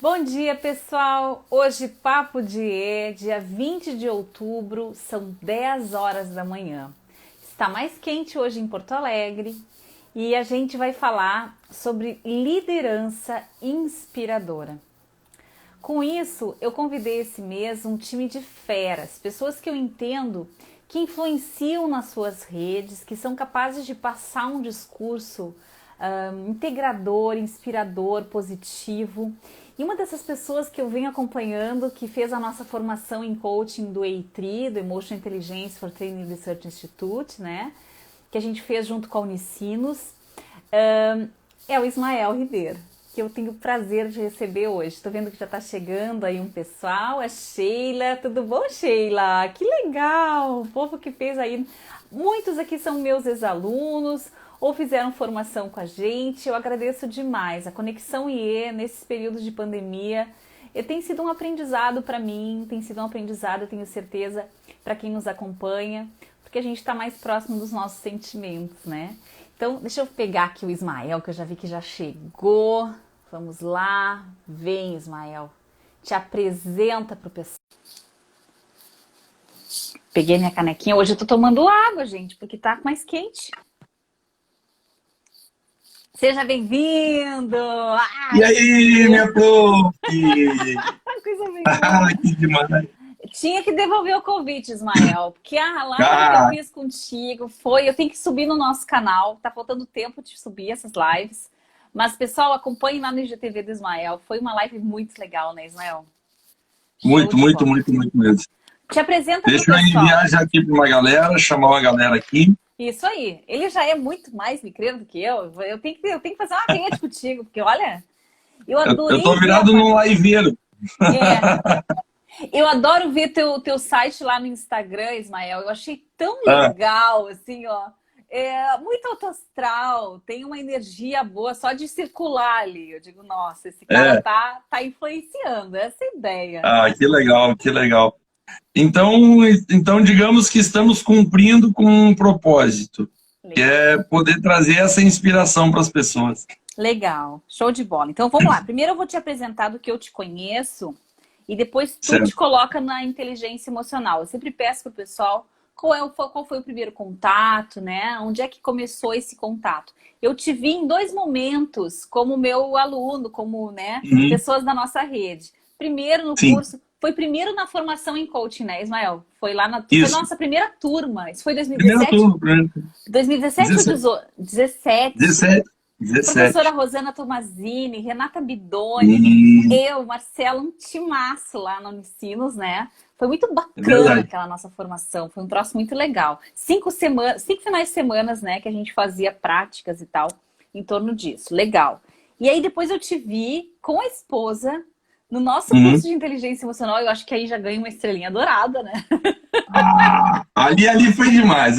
Bom dia, pessoal! Hoje Papo de E, dia 20 de outubro, são 10 horas da manhã. Está mais quente hoje em Porto Alegre e a gente vai falar sobre liderança inspiradora. Com isso, eu convidei esse mês um time de feras, pessoas que eu entendo que influenciam nas suas redes, que são capazes de passar um discurso integrador, inspirador, positivo. E uma dessas pessoas que eu venho acompanhando, que fez a nossa formação em coaching do EITRI, do Emotional Intelligence for Training Research Institute, né? Que a gente fez junto com a Unicinos, é o Ismael Ribeiro, que eu tenho o prazer de receber hoje. Estou vendo que já está chegando aí um pessoal, a Sheila. Tudo bom, Sheila? Que legal! O povo que fez aí. Muitos aqui são meus ex-alunos ou fizeram formação com a gente. Eu agradeço demais. A Conexão IE, nesses períodos de pandemia, tem sido um aprendizado para mim, tem sido um aprendizado, eu tenho certeza, para quem nos acompanha, porque a gente está mais próximo dos nossos sentimentos, né? Então, deixa eu pegar aqui o Ismael, que eu já vi que já chegou. Vamos lá. Vem, Ismael. Te apresenta para o pessoal. Peguei minha canequinha. Hoje eu tô tomando água, gente, porque tá mais quente. Seja bem-vindo! E aí, minha prof? Coisa bem boa. Que demais! Tinha que devolver o convite, Ismael, porque a live que eu fiz contigo foi... Eu tenho que subir no nosso canal, tá faltando tempo de subir essas lives. Mas, pessoal, acompanhem lá no IGTV do Ismael. Foi uma live muito legal, né, Ismael? Muito mesmo. Te apresenta pro Deixa eu pessoal. enviar já aqui para uma galera, chamar uma galera aqui. Isso aí. Ele já é muito mais micreiro do que eu. Eu tenho que fazer uma rede contigo, porque olha, eu adorei. Eu tô virado num liveiro. Eu adoro ver teu site lá no Instagram, Ismael. Eu achei tão legal, assim, ó. Muito alto astral, tem uma energia boa só de circular ali. Eu digo, nossa, esse cara tá influenciando, essa é a ideia. Que legal, que legal. Então, digamos que estamos cumprindo com um propósito, que é poder trazer essa inspiração para as pessoas. Legal, show de bola. Então vamos lá. Primeiro eu vou te apresentar do que eu te conheço e depois tu te coloca na inteligência emocional. Eu sempre peço pro pessoal qual foi o primeiro contato, né? Onde é que começou esse contato? Eu te vi em dois momentos como meu aluno, como, né, pessoas da nossa rede. Primeiro no curso. Foi primeiro na formação em coaching, né, Ismael? Foi lá foi a nossa primeira turma. Isso foi 2017? Primeira turma. 2017 ou 2017? 17. Professora Rosana Tomazini, Renata Bidoni, eu, Marcelo, um timaço lá no Unicinos, né? Foi muito bacana aquela nossa formação, foi um troço muito legal. 5 finais de semana, né, que a gente fazia práticas e tal, em torno disso. Legal. E aí depois eu te vi com a esposa no nosso curso de inteligência emocional. Eu acho que aí já ganhei uma estrelinha dourada, né? Ali foi demais,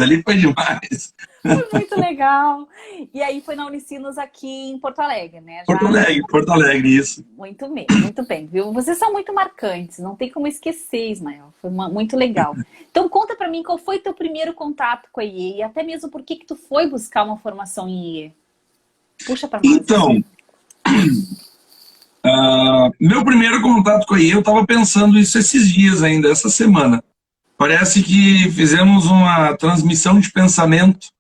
Foi muito legal. E aí foi na Unicinos aqui em Porto Alegre, né? Porto Alegre, isso. Muito bem, viu? Vocês são muito marcantes, não tem como esquecer, Ismael. Foi muito legal. Então conta pra mim qual foi teu primeiro contato com a IE e até mesmo por que tu foi buscar uma formação em IE. Puxa pra nós. Então, meu primeiro contato com a IE, eu estava pensando isso esses dias ainda, essa semana. Parece que fizemos uma transmissão de pensamento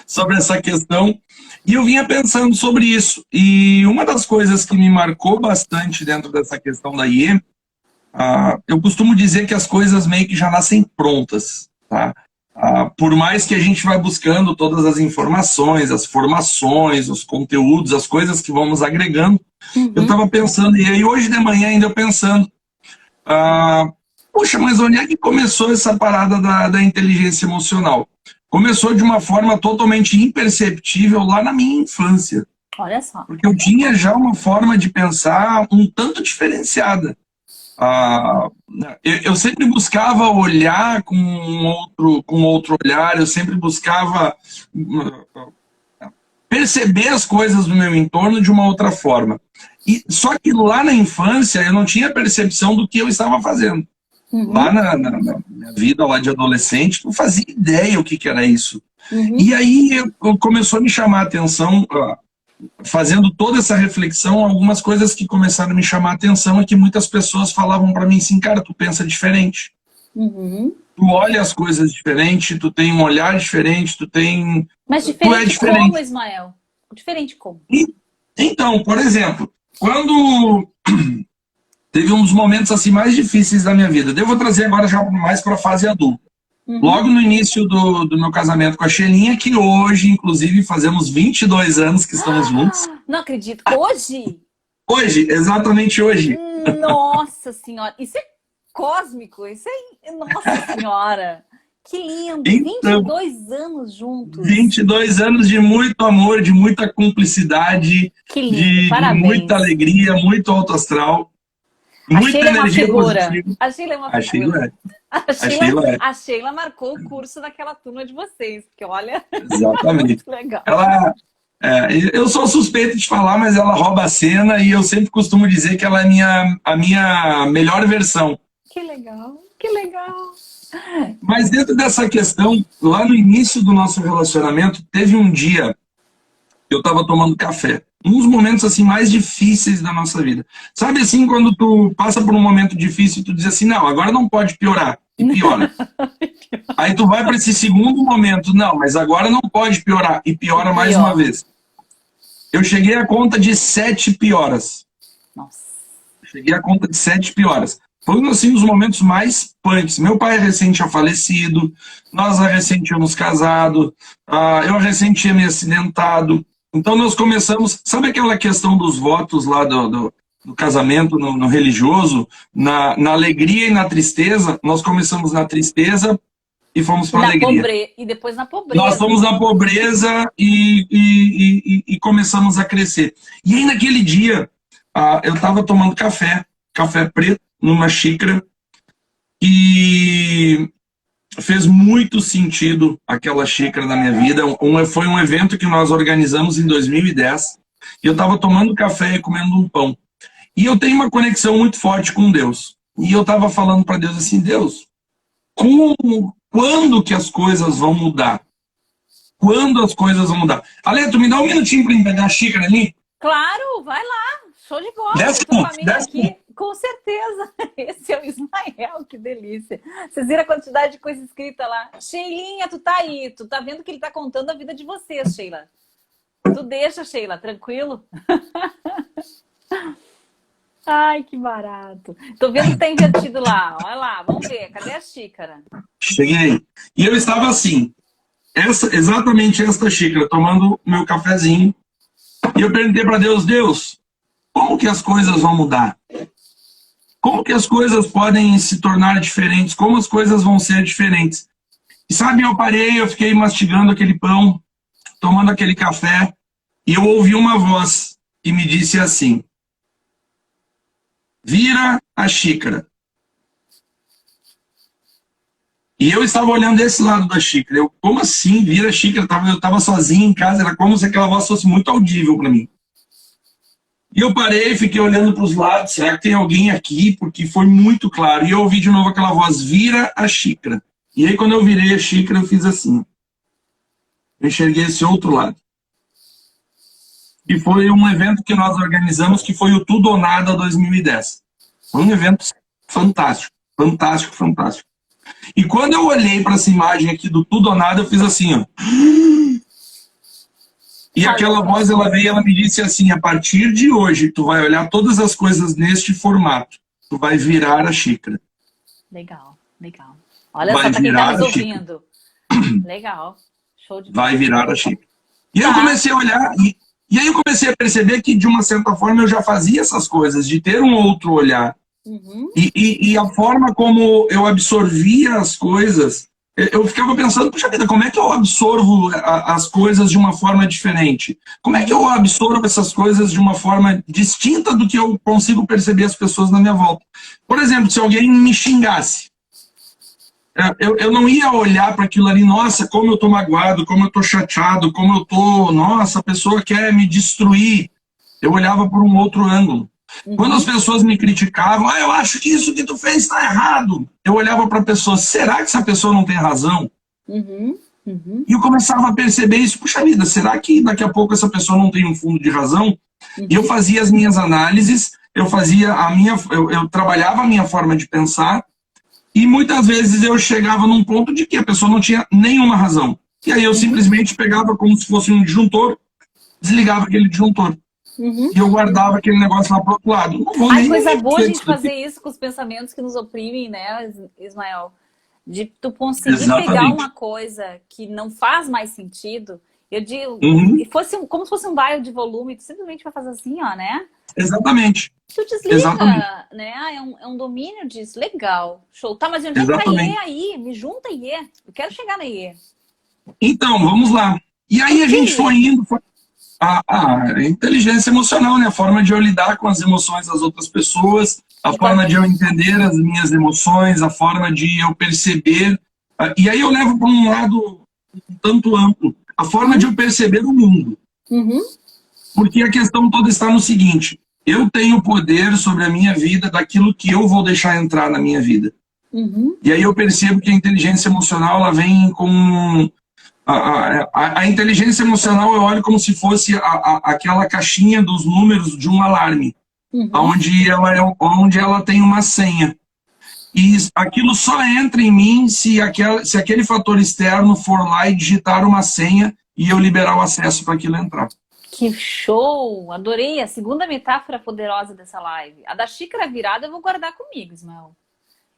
sobre essa questão e eu vinha pensando sobre isso. E uma das coisas que me marcou bastante dentro dessa questão da IE, eu costumo dizer que as coisas meio que já nascem prontas, tá? Por mais que a gente vai buscando todas as informações, as formações, os conteúdos, as coisas que vamos agregando, eu estava pensando, e aí hoje de manhã ainda eu pensando, poxa, mas onde é que começou essa parada da inteligência emocional? Começou de uma forma totalmente imperceptível lá na minha infância. Olha só. Porque eu tinha já uma forma de pensar um tanto diferenciada. Eu sempre buscava olhar com outro olhar, eu sempre buscava perceber as coisas do meu entorno de uma outra forma. Só que lá na infância eu não tinha percepção do que eu estava fazendo. Lá na minha vida lá de adolescente, não fazia ideia o que era isso. E aí começou a me chamar a atenção fazendo toda essa reflexão, algumas coisas que começaram a me chamar a atenção é que muitas pessoas falavam para mim assim, cara, tu pensa diferente. Uhum. Tu olha as coisas diferente, tu tem um olhar diferente, Mas tu diferente é diferente. como, Ismael? Diferente como? Então, por exemplo, quando teve um dos momentos assim mais difíceis da minha vida, eu vou trazer agora já mais para a fase adulta. Uhum. Logo no início do meu casamento com a Xelinha, que hoje, inclusive, fazemos 22 anos que estamos juntos. Não acredito. Hoje? Hoje, exatamente hoje. Nossa Senhora. Isso é cósmico. Isso é... Nossa Senhora. Que lindo. Então, 22 anos juntos. 22 anos de muito amor, de muita cumplicidade, Que lindo. de Parabéns. muita alegria, muito alto astral, muita energia positiva. A Sheila é uma A figura. Sheila é. A Sheila marcou o curso daquela turma de vocês, porque olha, Exatamente. muito legal. Eu sou suspeito de falar, mas ela rouba a cena e eu sempre costumo dizer que ela é a minha melhor versão. Que legal, que legal. Mas dentro dessa questão, lá no início do nosso relacionamento, teve um dia que eu estava tomando café. Um dos momentos assim mais difíceis da nossa vida. Sabe assim, quando tu passa por um momento difícil e tu diz assim, não, agora não pode piorar. E piora. Aí tu vai para esse segundo momento, não, mas agora não pode piorar. E piora mais uma vez. Eu cheguei à conta de 7 pioras. Nossa. Cheguei à conta de 7 pioras. Foi um assim, dos momentos mais punks. Meu pai recente tinha falecido, nós recente tínhamos casado, eu recente tinha me acidentado. Então nós começamos, sabe aquela questão dos votos lá do casamento no religioso? Na alegria e na tristeza, nós começamos na tristeza e fomos para a alegria. E depois na pobreza. Nós fomos na pobreza e começamos a crescer. E aí naquele dia, eu estava tomando café preto, numa xícara, e fez muito sentido aquela xícara na minha vida. Foi um evento que nós organizamos em 2010, e eu estava tomando café e comendo um pão. E eu tenho uma conexão muito forte com Deus. E eu estava falando para Deus assim, Deus, quando que as coisas vão mudar? Quando as coisas vão mudar? Ale, tu me dá um minutinho para pegar a xícara ali? Claro, vai lá. Show de bola. 10 segundos. Aqui. Com certeza. Esse é o Ismael, que delícia. Vocês viram a quantidade de coisa escrita lá. Sheilinha, tu tá aí. Tu tá vendo que ele tá contando a vida de vocês, Sheila. Tu deixa, Sheila, tranquilo? Ai, que barato. Tô vendo que tá invertido lá. Olha lá, vamos ver. Cadê a xícara? Cheguei. E eu estava assim, exatamente esta xícara, tomando meu cafezinho. E eu perguntei para Deus, Deus, como que as coisas vão mudar? Como que as coisas podem se tornar diferentes? Como as coisas vão ser diferentes? E sabe, eu parei, eu fiquei mastigando aquele pão, tomando aquele café, e eu ouvi uma voz que me disse assim, vira a xícara. E eu estava olhando desse lado da xícara. Eu, como assim, vira a xícara? Eu estava sozinho em casa, era como se aquela voz fosse muito audível para mim. E eu parei, fiquei olhando para os lados, será que tem alguém aqui? Porque foi muito claro. E eu ouvi de novo aquela voz, vira a xícara. E aí quando eu virei a xícara, eu fiz assim. Eu enxerguei esse outro lado. E foi um evento que nós organizamos, que foi o Tudo ou Nada 2010. Foi um evento fantástico, fantástico, fantástico. E quando eu olhei para essa imagem aqui do Tudo ou Nada, eu fiz assim, ó. E aquela voz, ela veio e ela me disse assim, a partir de hoje, tu vai olhar todas as coisas neste formato. Tu vai virar a xícara. Legal, legal. Olha vai só pra quem tá nos ouvindo. Legal. Show de vai virar a xícara. E eu comecei a olhar, e aí eu comecei a perceber que, de uma certa forma, eu já fazia essas coisas, de ter um outro olhar. Uhum. E a forma como eu absorvia as coisas, eu ficava pensando, puxa vida, como é que eu absorvo as coisas de uma forma diferente? Como é que eu absorvo essas coisas de uma forma distinta do que eu consigo perceber as pessoas na minha volta? Por exemplo, se alguém me xingasse, eu não ia olhar para aquilo ali, nossa, como eu tô magoado, como eu tô chateado, como eu tô, nossa, a pessoa quer me destruir. Eu olhava por um outro ângulo. Uhum. Quando as pessoas me criticavam, eu acho que isso que tu fez está errado. Eu olhava para a pessoa, será que essa pessoa não tem razão? Uhum. Uhum. E eu começava a perceber isso, puxa vida, será que daqui a pouco essa pessoa não tem um fundo de razão? E eu fazia as minhas análises, eu trabalhava a minha forma de pensar, e muitas vezes eu chegava num ponto de que a pessoa não tinha nenhuma razão. E aí eu simplesmente pegava como se fosse um disjuntor, desligava aquele disjuntor. Uhum. E eu guardava aquele negócio lá pro outro lado. Não vou Ai, nem coisa boa a gente discutir. fazer isso com os pensamentos que nos oprimem, né, Ismael? De tu conseguir pegar Exatamente. uma coisa que não faz mais sentido, eu digo, Uhum. e fosse como se fosse um dial de volume, tu simplesmente vai fazer assim, ó, né? Exatamente. Tu Exatamente. desliga, né? Ah, é um domínio disso, legal, show. Tá, mas onde é que tá IE Exatamente. aí? Me junta IE, eu quero chegar na IE. Então, vamos lá. E O aí a que gente foi IE? indo. A inteligência emocional, né? A forma de eu lidar com as emoções das outras pessoas, a Então, forma de eu entender as minhas emoções, a forma de eu perceber. E aí eu levo para um lado um tanto amplo, a forma de eu perceber o mundo. uhum, Porque a questão toda está no seguinte: eu tenho poder sobre a minha vida daquilo que eu vou deixar entrar na minha vida. uhum, E aí eu percebo que a inteligência emocional ela vem com a inteligência emocional eu olho como se fosse aquela caixinha dos números de um alarme, uhum. onde ela tem uma senha. E aquilo só entra em mim se aquele fator externo for lá e digitar uma senha e eu liberar o acesso para aquilo entrar. Que show! Adorei a segunda metáfora poderosa dessa live. A da xícara virada eu vou guardar comigo, Ismael.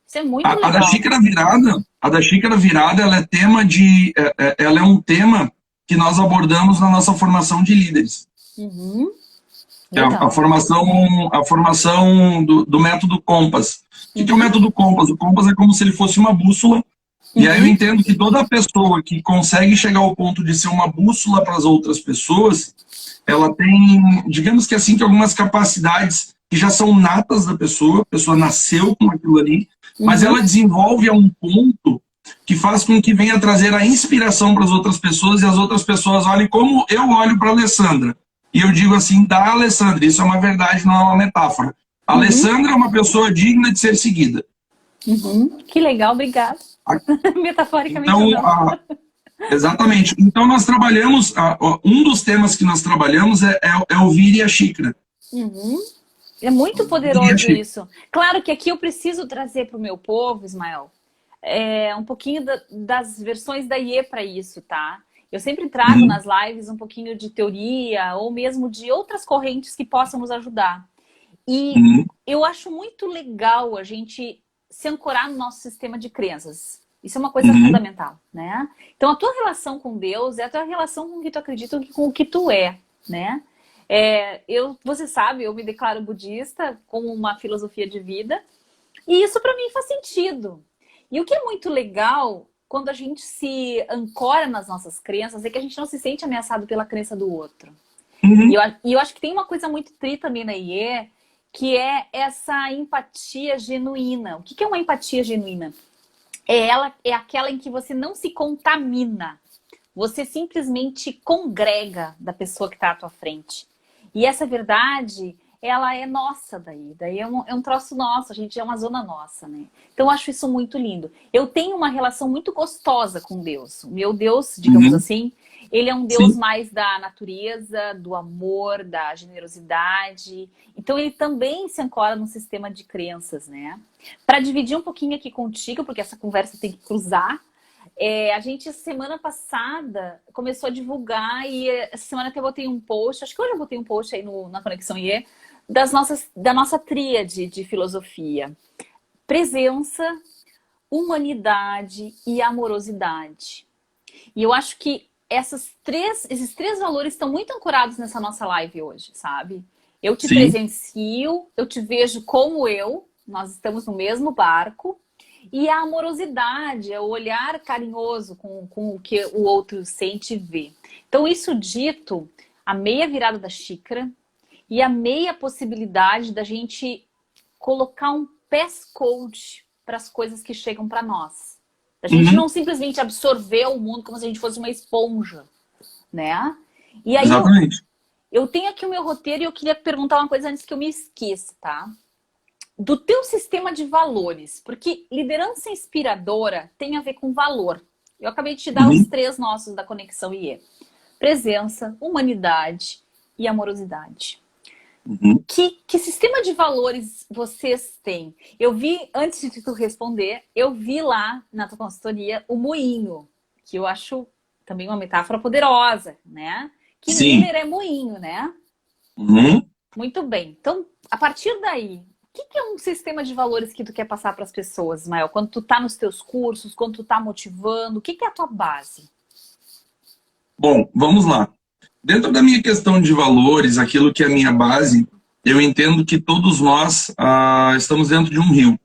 Isso é muito A da legal. xícara virada, ela é ela é um tema que nós abordamos na nossa formação de líderes. Uhum, É a legal. formação do método Compass. O que é o Uhum, método Compass? O Compass é como se ele fosse uma bússola, e aí eu uhum, entendo que toda pessoa que consegue chegar ao ponto de ser uma bússola para as outras pessoas, ela tem, digamos que assim, que algumas capacidades que já são natas da pessoa, a pessoa nasceu com aquilo ali, mas uhum. ela desenvolve a um ponto que faz com que venha trazer a inspiração para as outras pessoas e as outras pessoas olhem como eu olho para a Alessandra. E eu digo assim, da Alessandra, isso é uma verdade, não é uma metáfora. A Uhum, Alessandra é uma pessoa digna de ser seguida. uhum. Que legal, obrigada. Metaforicamente ou Então, não. exatamente. Então, nós trabalhamos, um dos temas que nós trabalhamos é o vire e a xícara. Uhum. É muito Vire e a poderoso xícara. isso. Claro que aqui eu preciso trazer para o meu povo, Ismael, um pouquinho das versões da IE para isso, tá? Eu sempre trago Uhum, nas lives um pouquinho de teoria ou mesmo de outras correntes que possam nos ajudar. E uhum, eu acho muito legal a gente se ancorar no nosso sistema de crenças. Isso é uma coisa uhum, fundamental, né? Então, a tua relação com Deus é a tua relação com o que tu acredita, com o que tu é, né? Você sabe, eu me declaro budista como uma filosofia de vida e isso para mim faz sentido. E o que é muito legal quando a gente se ancora nas nossas crenças é que a gente não se sente ameaçado pela crença do outro. uhum, E eu acho que tem uma coisa muito tri também na IE, que é essa empatia genuína. O que é uma empatia genuína? É aquela em que você não se contamina. Você simplesmente congrega da pessoa que está à tua frente. E essa verdade, ela é nossa daí. Daí é um troço nosso, a gente é uma zona nossa, né? Então eu acho isso muito lindo. Eu tenho uma relação muito gostosa com Deus. O meu Deus, digamos uhum. assim, ele é um Deus Sim. mais da natureza, do amor, da generosidade. Então ele também se ancora num sistema de crenças, né? Para dividir um pouquinho aqui contigo, porque essa conversa tem que cruzar. A gente, semana passada, começou a divulgar e essa semana até botei um post, acho que hoje eu botei um post aí na Conexão IE, da nossa tríade de filosofia. Presença, humanidade e amorosidade. E eu acho que esses três valores estão muito ancorados nessa nossa live hoje, sabe? Eu te Sim. presencio, eu te vejo como nós estamos no mesmo barco. E a amorosidade, é o olhar carinhoso com o que o outro sente e vê. Então, isso dito, a meia virada da xícara e a meia possibilidade da gente colocar um passcode para as coisas que chegam para nós. Da gente Uhum, não simplesmente absorver o mundo como se a gente fosse uma esponja, né? E aí exatamente. eu tenho aqui o meu roteiro e eu queria perguntar uma coisa antes que eu me esqueça, tá? Do teu sistema de valores, porque liderança inspiradora tem a ver com valor. Eu acabei de te dar os 3 nossos da Conexão IE. Presença, humanidade e amorosidade. Que sistema de valores vocês têm? Eu vi, antes de tu responder, eu vi lá na tua consultoria o moinho, que eu acho também uma metáfora poderosa, né? Que Miller é moinho, né? Muito bem. Então, a partir daí, o que é um sistema de valores que tu quer passar para as pessoas, Ismael? Quando tu tá nos teus cursos, quando tu tá motivando, o que é a tua base? Bom, vamos lá. Dentro da minha questão de valores, aquilo que é a minha base, eu entendo que todos nós estamos dentro de um rio.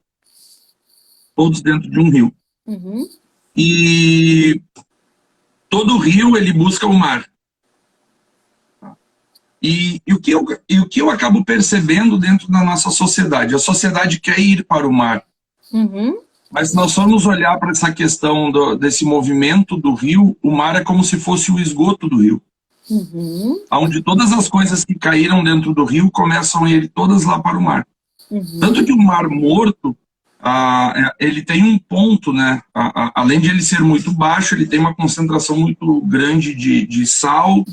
Todos dentro de um rio. E todo rio, ele busca o mar. E o que eu acabo percebendo dentro da nossa sociedade? A sociedade quer ir para o mar. Mas se nós formos olhar para essa questão desse movimento do rio, o mar é como se fosse o esgoto do rio. Onde todas as coisas que caíram dentro do rio começam a ir todas lá para o mar. Tanto que o mar morto, ele tem um ponto, né? Além de ele ser muito baixo, ele tem uma concentração muito grande de sal,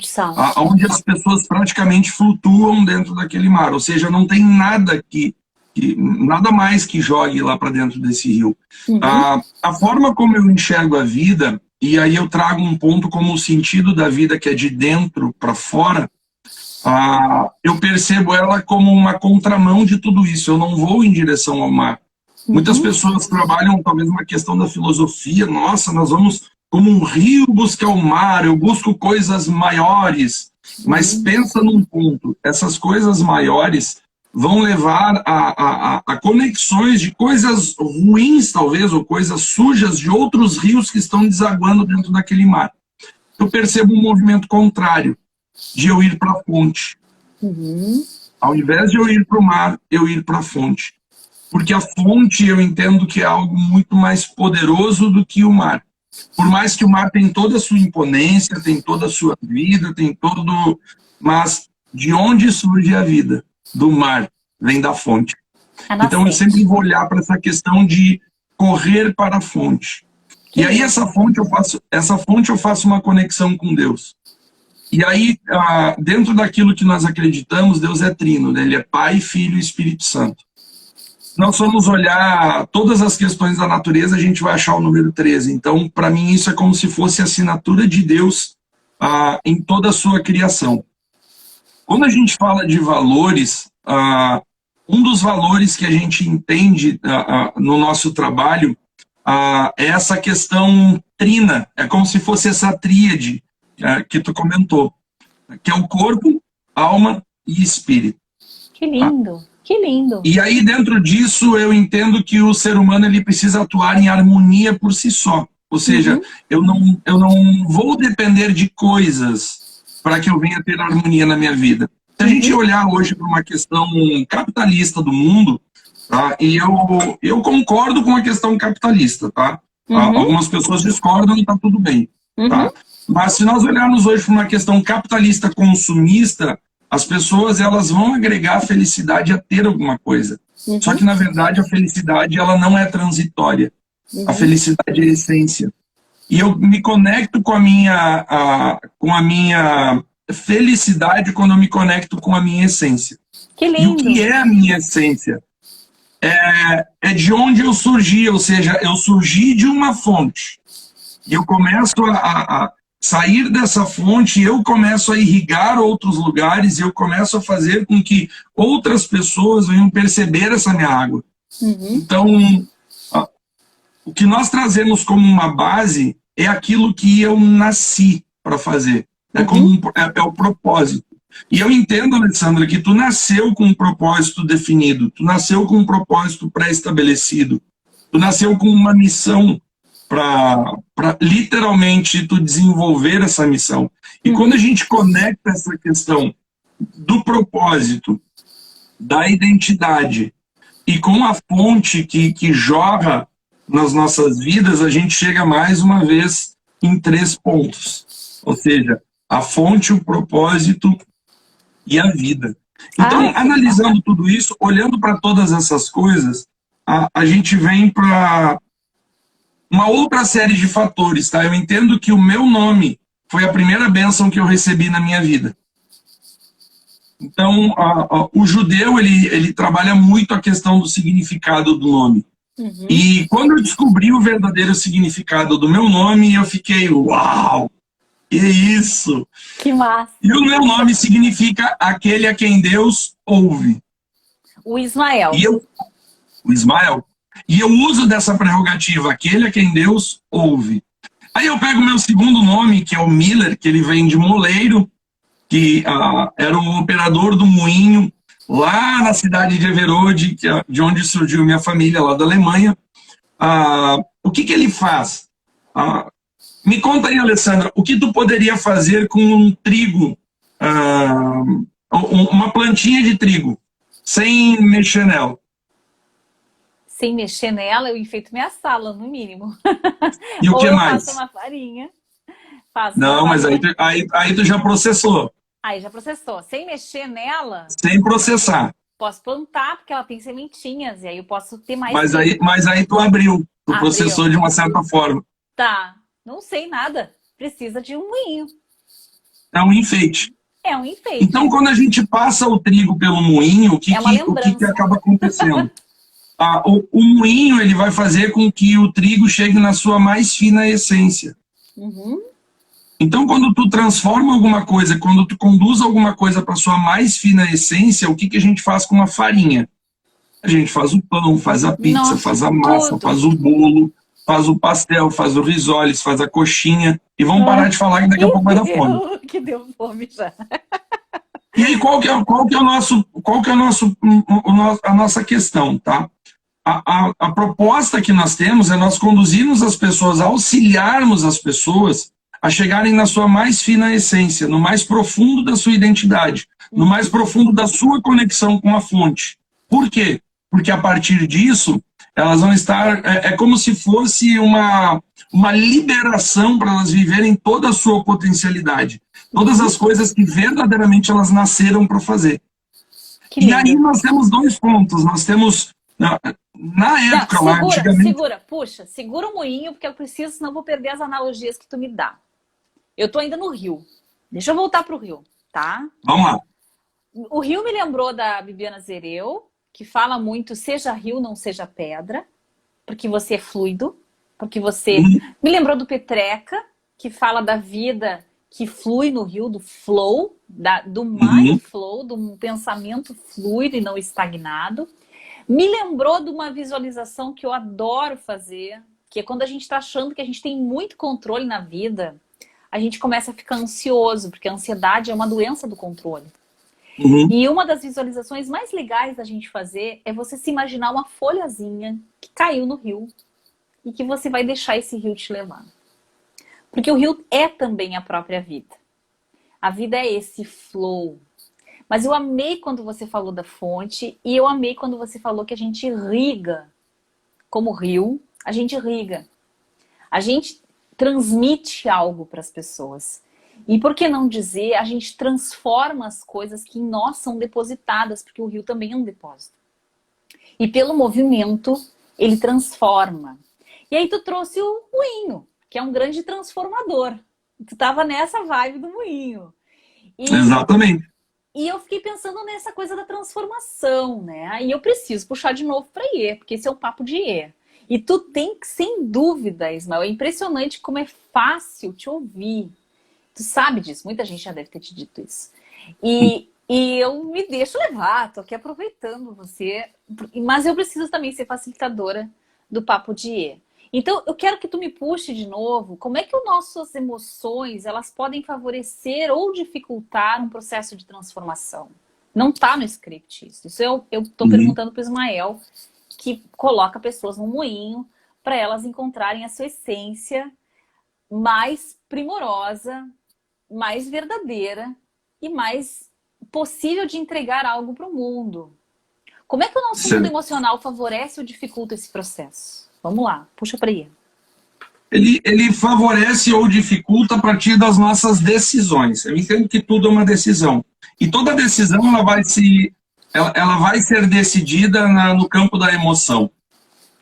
onde as pessoas praticamente flutuam dentro daquele mar. Ou seja, não tem nada nada mais que jogue lá para dentro desse rio. A forma como eu enxergo a vida, e aí eu trago um ponto como o sentido da vida que é de dentro para fora, eu percebo ela como uma contramão de tudo isso. Eu não vou em direção ao mar. Muitas pessoas trabalham talvez uma questão da filosofia. Nossa, nós vamos como um rio buscar o mar, eu busco coisas maiores. Mas pensa num ponto, essas coisas maiores vão levar a conexões de coisas ruins, talvez, ou coisas sujas de outros rios que estão desaguando dentro daquele mar. Eu percebo um movimento contrário, de eu ir para a fonte. Ao invés de eu ir para o mar, eu ir para a fonte. Porque a fonte eu entendo que é algo muito mais poderoso do que o mar. Por mais que o mar tem toda a sua imponência, tem toda a sua vida, tem todo... Mas de onde surge a vida? Do mar, vem da fonte. Então eu sempre vou olhar para essa questão de correr para a fonte. E aí essa fonte eu faço uma conexão com Deus. E aí, dentro daquilo que nós acreditamos, Deus é trino, né? Ele é Pai, Filho e Espírito Santo. Se nós formos olhar todas as questões da natureza, a gente vai achar o número 13. Então, para mim, isso é como se fosse a assinatura de Deus em toda a sua criação. Quando a gente fala de valores, um dos valores que a gente entende no nosso trabalho é essa questão trina. É como se fosse essa tríade que tu comentou, que é o corpo, alma e espírito. Que lindo! Que lindo! E aí, dentro disso, eu entendo que o ser humano ele precisa atuar em harmonia por si só. Ou seja, eu não vou depender de coisas para que eu venha ter harmonia na minha vida. Se a gente olhar hoje para uma questão capitalista do mundo, e eu concordo com a questão capitalista, tá? Algumas pessoas discordam e está tudo bem. Tá? Mas se nós olharmos hoje para uma questão capitalista consumista, as pessoas elas vão agregar a felicidade a ter alguma coisa. Só que, na verdade, a felicidade ela não é transitória. A felicidade é a essência. E eu me conecto com a minha felicidade quando eu me conecto com a minha essência. Que lindo. E o que é a minha essência? É de onde eu surgi, ou seja, eu surgi de uma fonte. E eu começo a sair dessa fonte, eu começo a irrigar outros lugares, e eu começo a fazer com que outras pessoas venham perceber essa minha água. Então, o que nós trazemos como uma base é aquilo que eu nasci para fazer. É o propósito. E eu entendo, Alessandra, que tu nasceu com um propósito definido, tu nasceu com um propósito pré-estabelecido, tu nasceu com uma missão para literalmente tu desenvolver essa missão. E quando a gente conecta essa questão do propósito, da identidade e com a fonte que jorra nas nossas vidas, a gente chega mais uma vez em 3 pontos. Ou seja, a fonte, o propósito e a vida. Então, analisando tudo isso, olhando para todas essas coisas, a gente vem para uma outra série de fatores, tá? Eu entendo que o meu nome foi a primeira bênção que eu recebi na minha vida. Então, o judeu, ele trabalha muito a questão do significado do nome. Uhum. E quando eu descobri o verdadeiro significado do meu nome, eu fiquei, uau, que isso! Que massa! E o meu nome significa aquele a quem Deus ouve. O Ismael. O Ismael. E eu uso dessa prerrogativa, aquele a quem Deus ouve. Aí eu pego o meu segundo nome, que é o Miller, que ele vem de moleiro, que era o operador do moinho, lá na cidade de Everode, de onde surgiu minha família, lá da Alemanha. O que ele faz? Me conta aí, Alessandra, o que tu poderia fazer com um trigo, uma plantinha de trigo, sem mexer nela? Sem mexer nela, eu enfeito minha sala, no mínimo. E o que mais? Faço uma farinha. Não, mas aí tu já processou. Aí já processou. Sem mexer nela... Sem processar. Posso plantar, porque ela tem sementinhas, e aí eu posso ter mais... Mas aí tu abriu. Tu processou de uma certa forma. Tá. Não sei nada. Precisa de um moinho. É um enfeite. É um enfeite. Então, quando a gente passa o trigo pelo moinho, o que acaba acontecendo? O moinho, ele vai fazer com que o trigo chegue na sua mais fina essência. Uhum. Então, quando tu transforma alguma coisa, quando tu conduz alguma coisa para sua mais fina essência, o que a gente faz com a farinha? A gente faz o pão, faz a pizza, Nossa, faz a massa, tudo. faz o bolo, faz o pastel, faz o risoles, faz a coxinha. E vamos parar de falar que daqui a pouco vai dar fome. Que deu fome já. E aí, qual que é a nossa questão, tá? A proposta que nós temos é nós conduzirmos as pessoas, auxiliarmos as pessoas a chegarem na sua mais fina essência, no mais profundo da sua identidade, no mais profundo da sua conexão com a fonte. Por quê? Porque a partir disso, elas vão estar... É como se fosse uma liberação para elas viverem toda a sua potencialidade. Todas as coisas que verdadeiramente elas nasceram para fazer. E aí nós temos dois pontos. Nós temos... Na época lá, antigamente... Segura o moinho, porque eu preciso, senão eu vou perder as analogias que tu me dá. Eu tô ainda no Rio. Deixa eu voltar pro Rio, tá? Vamos lá. O Rio me lembrou da Bibiana Zereu, que fala muito, seja rio, não seja pedra, porque você é fluido, porque você... Me lembrou do Petreca, que fala da vida que flui no rio, do flow, do mind flow, do pensamento fluido e não estagnado. Me lembrou de uma visualização que eu adoro fazer, que é quando a gente está achando que a gente tem muito controle na vida, a gente começa a ficar ansioso, porque a ansiedade é uma doença do controle. E uma das visualizações mais legais da gente fazer é você se imaginar uma folhazinha que caiu no rio e que você vai deixar esse rio te levar. Porque o rio é também a própria vida. A vida é esse flow. Mas eu amei quando você falou da fonte e eu amei quando você falou que a gente irriga como rio, a gente irriga. A gente transmite algo para as pessoas. E por que não dizer, a gente transforma as coisas que em nós são depositadas, porque o rio também é um depósito. E pelo movimento, ele transforma. E aí tu trouxe o moinho, que é um grande transformador. Tu estava nessa vibe do moinho. Exatamente. E eu fiquei pensando nessa coisa da transformação, né? E eu preciso puxar de novo para Iê, porque esse é o papo de Iê. E tu tem que, sem dúvida, Ismael, é impressionante como é fácil te ouvir. Tu sabe disso, muita gente já deve ter te dito isso. E eu me deixo levar, tô aqui aproveitando você. Mas eu preciso também ser facilitadora do papo de Iê. Então, eu quero que tu me puxe de novo, como é que as nossas emoções, elas podem favorecer ou dificultar um processo de transformação? Não está no script isso. Isso eu estou perguntando para o Ismael, que coloca pessoas no moinho para elas encontrarem a sua essência mais primorosa, mais verdadeira e mais possível de entregar algo para o mundo. Como é que o nosso mundo emocional favorece ou dificulta esse processo? Vamos lá, puxa para aí. Ele favorece ou dificulta a partir das nossas decisões. Eu entendo que tudo é uma decisão. E toda decisão ela vai ser decidida no campo da emoção.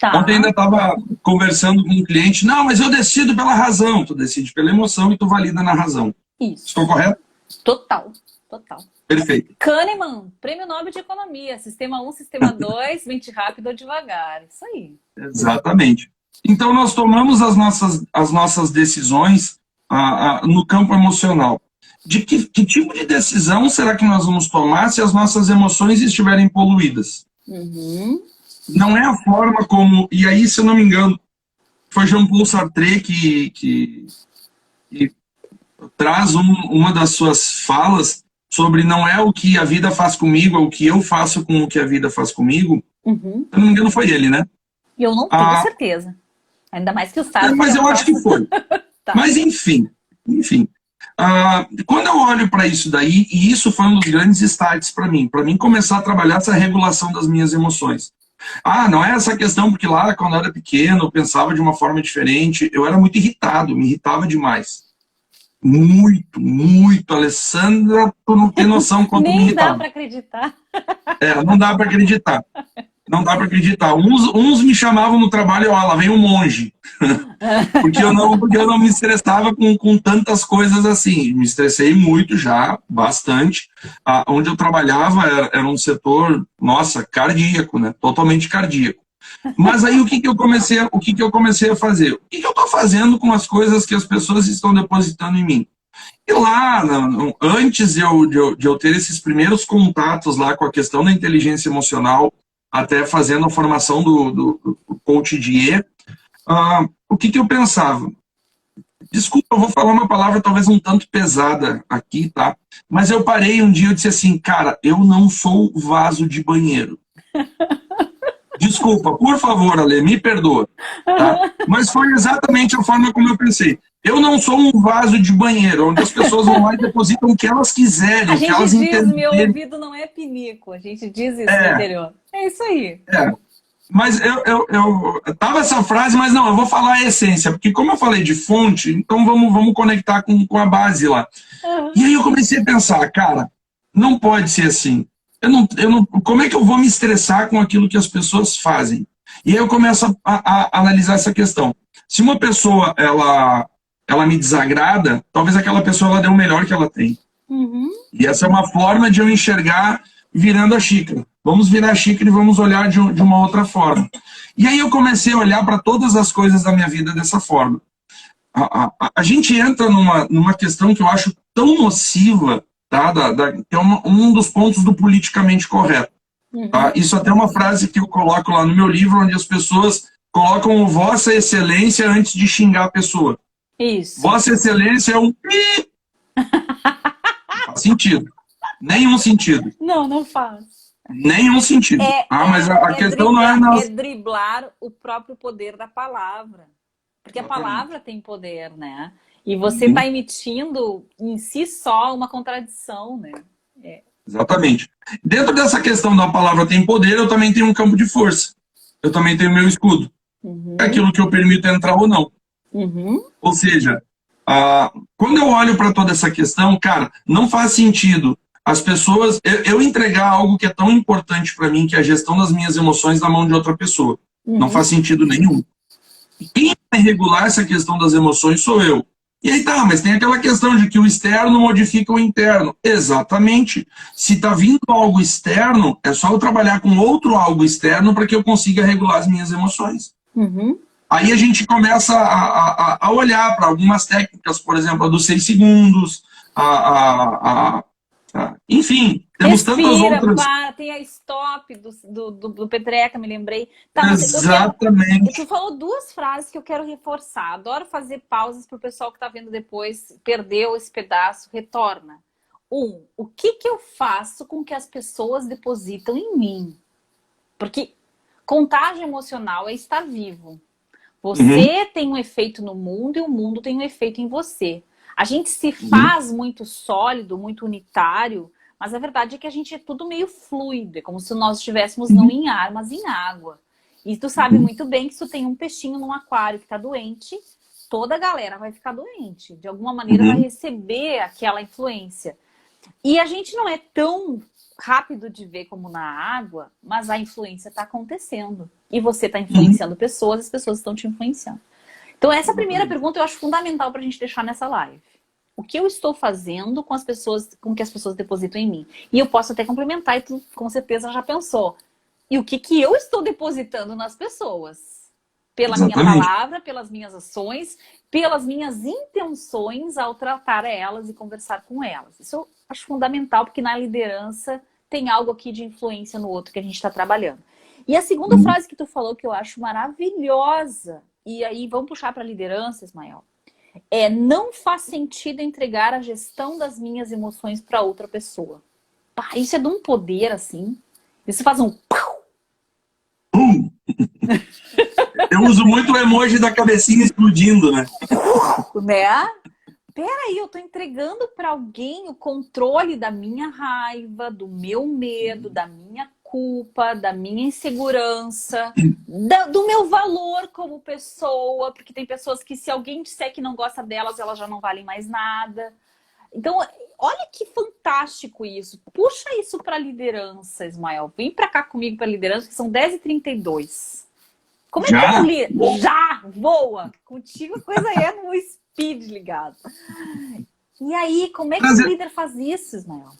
Ontem Tá. ainda estava conversando com um cliente, não, mas eu decido pela razão, tu decide pela emoção e tu valida na razão. Estou Isso. correto? Total. Total. Perfeito. Kahneman, Prêmio Nobel de Economia. Sistema um, Sistema 2, mente rápido ou devagar. Isso aí. Exatamente. Então, nós tomamos as nossas decisões no campo emocional. De que tipo de decisão será que nós vamos tomar se as nossas emoções estiverem poluídas? Uhum. Não é a forma como... E aí, se eu não me engano, foi Jean-Paul Sartre que traz uma das suas falas sobre não é o que a vida faz comigo, é o que eu faço com o que a vida faz comigo. Uhum. Se eu não me engano, foi ele, né? E eu não tenho certeza. Ainda mais que o Sartre Mas é o eu acho que nosso... foi. Tá. Mas, enfim. Quando eu olho para isso daí, e isso foi um dos grandes starts para mim começar a trabalhar essa regulação das minhas emoções. Não é essa questão, porque lá, quando eu era pequeno, eu pensava de uma forma diferente, eu era muito irritado, me irritava demais. Muito, muito. Alessandra, tu não tem noção quanto me Nem dá irritava. para acreditar. Não dá para acreditar. Não dá para acreditar. Uns me chamavam no trabalho, lá vem um monge. porque eu não me estressava com tantas coisas assim. Me estressei muito já, bastante. Onde eu trabalhava era um setor, nossa, cardíaco, né? Totalmente cardíaco. Mas aí o que eu comecei a fazer? O que eu estou fazendo com as coisas que as pessoas estão depositando em mim? E lá, antes de eu ter esses primeiros contatos lá com a questão da inteligência emocional, até fazendo a formação do coach de E, o que eu pensava? Desculpa, eu vou falar uma palavra talvez um tanto pesada aqui, tá? Mas eu parei um dia e disse assim, cara, eu não sou vaso de banheiro. Desculpa, por favor, Ale, me perdoa. Tá? Mas foi exatamente a forma como eu pensei. Eu não sou um vaso de banheiro, onde as pessoas vão lá e depositam o que elas quiserem, A o que gente elas diz, entenderem. meu ouvido não é pinico. A gente diz isso no interior. É isso aí. Mas eu tava essa frase, mas não, eu vou falar a essência, porque como eu falei de fonte, então vamos conectar com a base lá. Uhum. E aí eu comecei a pensar, cara, não pode ser assim. Como é que eu vou me estressar com aquilo que as pessoas fazem? E aí eu começo a analisar essa questão. Se uma pessoa, ela me desagrada, talvez aquela pessoa ela dê o melhor que ela tem. Uhum. E essa é uma forma de eu enxergar virando a xícara. Vamos virar a xícara e vamos olhar de uma outra forma. E aí eu comecei a olhar para todas as coisas da minha vida dessa forma. A gente entra numa questão que eu acho tão nociva, tá? Que é um dos pontos do politicamente correto. Tá? Isso até é uma frase que eu coloco lá no meu livro, onde as pessoas colocam Vossa Excelência antes de xingar a pessoa. Isso. Vossa Excelência é um pi. Não faz sentido. Nenhum sentido. Não faz. Nenhum sentido. Mas a questão driblar, não é... É driblar o próprio poder da palavra. Porque Exatamente. A palavra tem poder, né? E você está emitindo em si só uma contradição, né? Exatamente. Dentro dessa questão da palavra tem poder, eu também tenho um campo de força. Eu também tenho meu escudo. É aquilo que eu permito entrar ou não. Ou seja, quando eu olho para toda essa questão, cara, não faz sentido as pessoas... Eu entregar algo que é tão importante para mim, que é a gestão das minhas emoções, na mão de outra pessoa. Não faz sentido nenhum. Quem vai regular essa questão das emoções sou eu. E aí mas tem aquela questão de que o externo modifica o interno. Exatamente. Se está vindo algo externo, é só eu trabalhar com outro algo externo para que eu consiga regular as minhas emoções. Aí a gente começa a olhar para algumas técnicas, por exemplo, a dos 6 segundos, enfim, temos tantas outras... Tem a stop do Petreca, me lembrei. Exatamente. Tu falou 2 frases que eu quero reforçar. Adoro fazer pausas para o pessoal que está vendo depois, perdeu esse pedaço, retorna. O que eu faço com que as pessoas depositam em mim? Porque contágio emocional é estar vivo. Você tem um efeito no mundo e o mundo tem um efeito em você. A gente se faz muito sólido, muito unitário, mas a verdade é que a gente é tudo meio fluido. É como se nós estivéssemos não em ar, mas em água. E tu sabe muito bem que se tu tem um peixinho num aquário que está doente, toda a galera vai ficar doente. De alguma maneira vai receber aquela influência. E a gente não é tão rápido de ver como na água, mas a influência está acontecendo. E você está influenciando pessoas, as pessoas estão te influenciando. Então essa primeira pergunta eu acho fundamental para a gente deixar nessa live. O que eu estou fazendo com as pessoas, com que as pessoas depositam em mim? E eu posso até complementar, e tu com certeza já pensou. E o que eu estou depositando nas pessoas? Pela minha palavra, pelas minhas ações, pelas minhas intenções ao tratar elas e conversar com elas. Isso eu acho fundamental, porque na liderança tem algo aqui de influência no outro que a gente está trabalhando. E a segunda frase que tu falou, que eu acho maravilhosa, e aí vamos puxar para a liderança, Ismael, é: não faz sentido entregar a gestão das minhas emoções para outra pessoa. Pá, isso é de um poder, assim. Isso faz um... Eu uso muito o emoji da cabecinha explodindo, né? Né? Peraí, eu tô entregando para alguém o controle da minha raiva, do meu medo, da minha culpa, da minha insegurança, do meu valor como pessoa, porque tem pessoas que se alguém disser que não gosta delas, elas já não valem mais nada. Então, olha que fantástico isso. Puxa isso para liderança, Ismael. Vem para cá comigo para liderança, que são 10h32. Como é que é um líder? Já! Voa! Contigo a coisa é no speed ligado. E aí, como é que o líder faz isso, Ismael?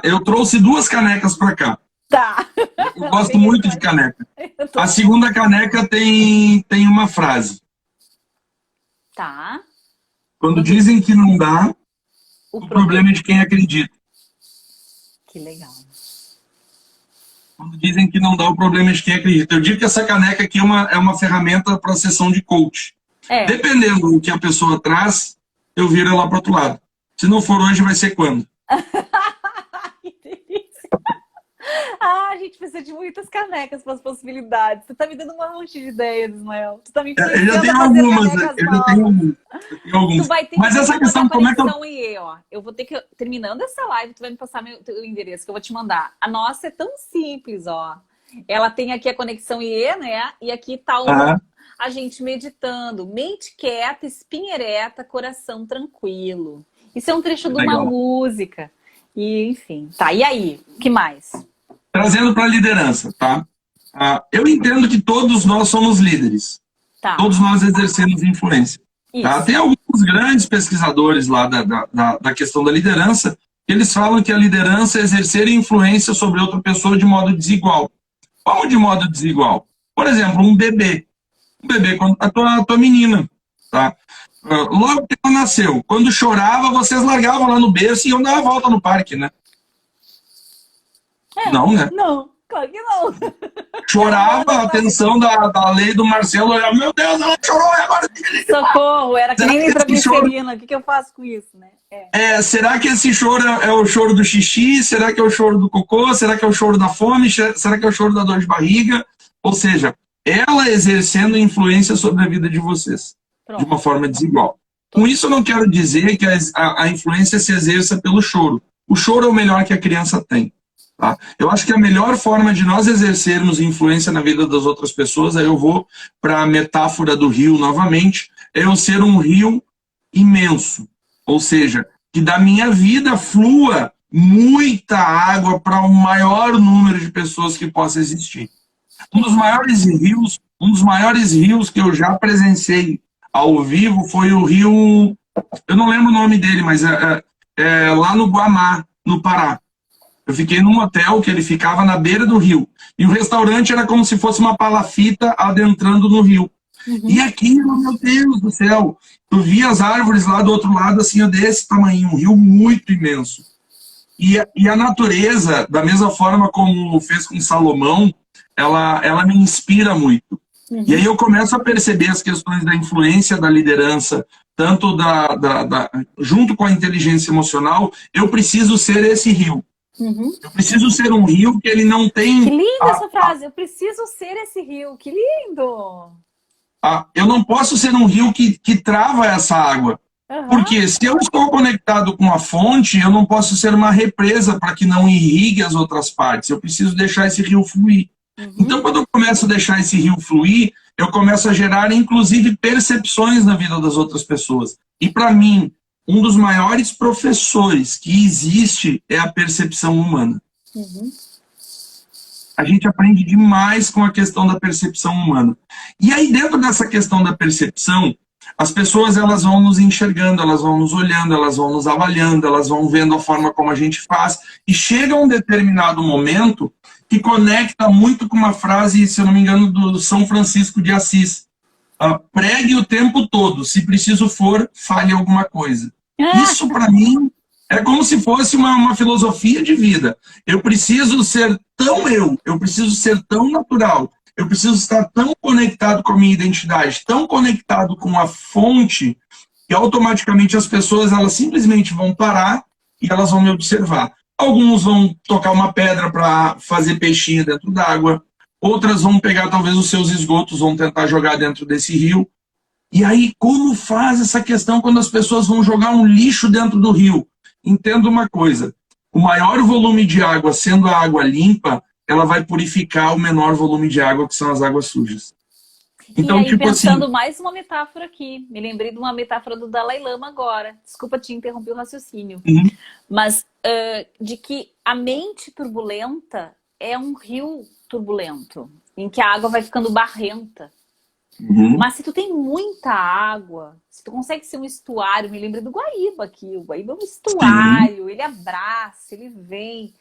Eu trouxe 2 canecas para cá. Tá. Eu gosto muito de caneca. A segunda caneca tem uma frase. Tá. Quando dizem que não dá, o problema é de quem acredita. Que legal. Quando dizem que não dá, o problema é de quem acredita. Eu digo que essa caneca aqui é uma ferramenta para sessão de coach. Dependendo do que a pessoa traz, eu viro ela para o outro lado. Se não for hoje, vai ser quando? Que delícia. A gente precisa de muitas canecas para as possibilidades. Você tá me dando uma monte de ideias, Ismael. Tu tá me eu já tenho algumas. Tu vai ter Mas essa questão, como é que eu... Eu vou ter que, terminando essa live, tu vai me passar teu endereço que eu vou te mandar. A nossa é tão simples, ó. Ela tem aqui a conexão IE, né? E aqui tá a gente meditando. Mente quieta, espinha ereta, coração tranquilo. Isso é um trecho de uma música. E, enfim. Tá, e aí? O que mais? Trazendo para a liderança, tá? Eu entendo que todos nós somos líderes. Tá. Todos nós exercemos influência. Tá? Tem alguns grandes pesquisadores lá da questão da liderança, que eles falam que a liderança é exercer influência sobre outra pessoa de modo desigual. Como de modo desigual? Por exemplo, um bebê. A tua menina, tá? Logo que ela nasceu, quando chorava, vocês largavam lá no berço e iam dar uma volta no parque, né? Não, né? Não, claro que não. Chorava, a atenção da lei do Marcelo, olhava, meu Deus, ela chorou, e agora... Socorro, era que nem nitroglicerina, o que eu faço com isso, né? Será que esse choro é o choro do xixi? Será que é o choro do cocô? Será que é o choro da fome? Será que é o choro da dor de barriga? Ou seja, ela exercendo influência sobre a vida de vocês. Pronto. De uma forma desigual. Com isso eu não quero dizer que a influência se exerça pelo choro. O choro é o melhor que a criança tem. Tá? Eu acho que a melhor forma de nós exercermos influência na vida das outras pessoas, aí eu vou para a metáfora do rio novamente, é eu ser um rio imenso. Ou seja, que da minha vida flua muita água para o maior número de pessoas que possa existir. Um dos maiores rios que eu já presenciei ao vivo foi o rio, eu não lembro o nome dele, mas é lá no Guamá, no Pará. Eu fiquei num hotel que ele ficava na beira do rio. E o restaurante era como se fosse uma palafita adentrando no rio. E aquilo, meu Deus do céu, tu via as árvores lá do outro lado, assim, desse tamanho, um rio muito imenso. E a natureza, da mesma forma como fez com Salomão, ela me inspira muito. E aí eu começo a perceber as questões da influência da liderança, tanto junto com a inteligência emocional, eu preciso ser esse rio. Eu preciso ser um rio que ele não tem... Que linda essa frase, eu preciso ser esse rio, que lindo! Eu não posso ser um rio que trava essa água. Porque se eu estou conectado com a fonte, eu não posso ser uma represa para que não irrigue as outras partes. Eu preciso deixar esse rio fluir. Então, quando eu começo a deixar esse rio fluir, eu começo a gerar, inclusive, percepções na vida das outras pessoas. E para mim, um dos maiores professores que existe é a percepção humana. Uhum. A gente aprende demais com a questão da percepção humana. E aí, dentro dessa questão da percepção, as pessoas elas vão nos enxergando, elas vão nos olhando, elas vão nos avaliando, elas vão vendo a forma como a gente faz. E chega um determinado momento que conecta muito com uma frase, se eu não me engano, do São Francisco de Assis. Pregue o tempo todo, se preciso for, fale alguma coisa. Isso, para mim, é como se fosse uma filosofia de vida. Eu preciso ser tão eu preciso ser tão natural, eu preciso estar tão conectado com a minha identidade, tão conectado com a fonte, que automaticamente as pessoas elas simplesmente vão parar e elas vão me observar. Alguns vão tocar uma pedra para fazer peixinho dentro d'água, outras vão pegar talvez os seus esgotos, vão tentar jogar dentro desse rio. E aí, como faz essa questão quando as pessoas vão jogar um lixo dentro do rio? Entenda uma coisa, o maior volume de água, sendo a água limpa, ela vai purificar o menor volume de água, que são as águas sujas. Então, e aí, tipo pensando assim, mais uma metáfora aqui, me lembrei de uma metáfora do Dalai Lama agora. Desculpa te interromper o raciocínio. Mas de que a mente turbulenta é um rio turbulento, em que a água vai ficando barrenta. Mas se tu tem muita água, se tu consegue ser um estuário, me lembra do Guaíba aqui. O Guaíba é um estuário, ele abraça, ele vem.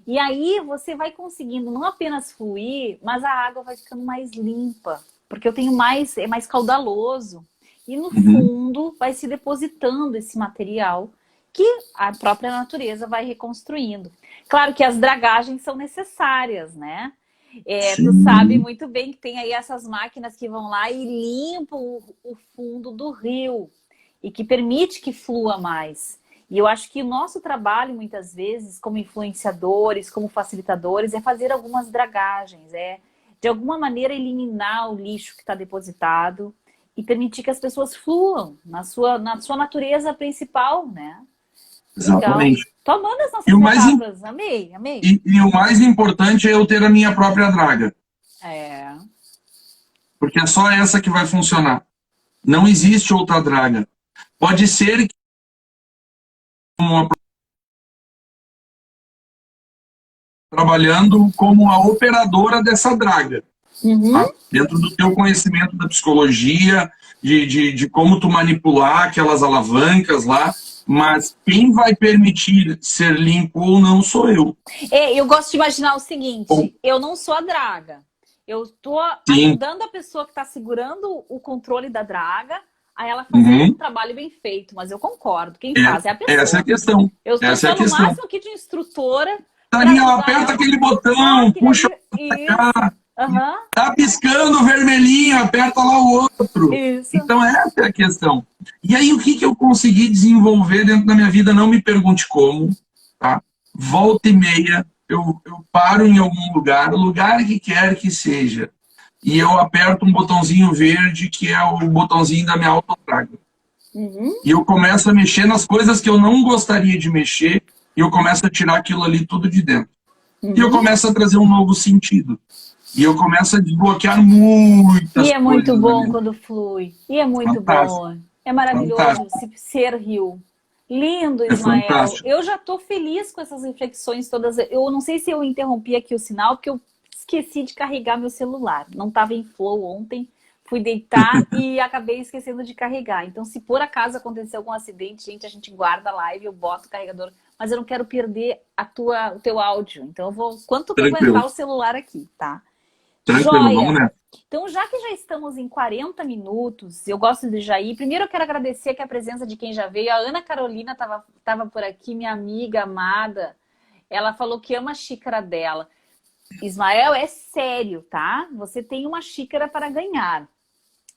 E aí você vai conseguindo não apenas fluir, mas a água vai ficando mais limpa. Porque eu tenho é mais caudaloso. E no fundo vai se depositando esse material que a própria natureza vai reconstruindo. Claro que as dragagens são necessárias, né? Tu sabe muito bem que tem aí essas máquinas que vão lá e limpam o fundo do rio e que permite que flua mais. E eu acho que o nosso trabalho, muitas vezes, como influenciadores, como facilitadores, é fazer algumas dragagens, de alguma maneira eliminar o lixo que está depositado e permitir que as pessoas fluam na sua natureza principal, né? exatamente. Então, tomando as nossas metáforas, amei. E o mais importante é eu ter a minha própria draga. Porque é só essa que vai funcionar. Não existe outra draga. Pode ser que trabalhando como a operadora dessa draga. Tá? Dentro do teu conhecimento da psicologia, de como tu manipular aquelas alavancas lá, mas quem vai permitir ser limpo ou não sou eu. Eu gosto de imaginar o seguinte, eu não sou a draga. Eu estou ajudando a pessoa que está segurando o controle da draga a ela fazer um trabalho bem feito, mas eu concordo, quem faz é a pessoa. Essa é a questão. Eu estou só no máximo aqui de instrutora. Ali, ó, aperta aquele botão, puxa pra cá. Tá piscando vermelhinho, aperta lá o outro. Isso. Então essa é a questão. E aí o que eu consegui desenvolver dentro da minha vida, não me pergunte como, tá? Volta e meia, eu paro em algum lugar que quer que seja, e eu aperto um botãozinho verde, que é o botãozinho da minha autodraga. E eu começo a mexer nas coisas que eu não gostaria de mexer, e eu começo a tirar aquilo ali tudo de dentro. E eu começo a trazer um novo sentido. E eu começo a desbloquear muitas coisas. E é muito bom quando flui. E é muito bom. É maravilhoso ser rio. Lindo, Ismael. Eu já estou feliz com essas reflexões todas. Eu não sei se eu interrompi aqui o sinal, porque eu esqueci de carregar meu celular. Não estava em flow ontem. Fui deitar e acabei esquecendo de carregar. Então, se por acaso acontecer algum acidente, gente, a gente guarda a live, eu boto o carregador. Mas eu não quero perder o teu áudio. Então, eu vou... Quanto que eu aguentar o celular aqui, tá? Tranquilo, vamos nessa. Então, já que já estamos em 40 minutos, eu gosto de já ir. Primeiro, eu quero agradecer aqui a presença de quem já veio. A Ana Carolina estava por aqui, minha amiga amada. Ela falou que ama a xícara dela. Ismael, é sério, tá? Você tem uma xícara para ganhar.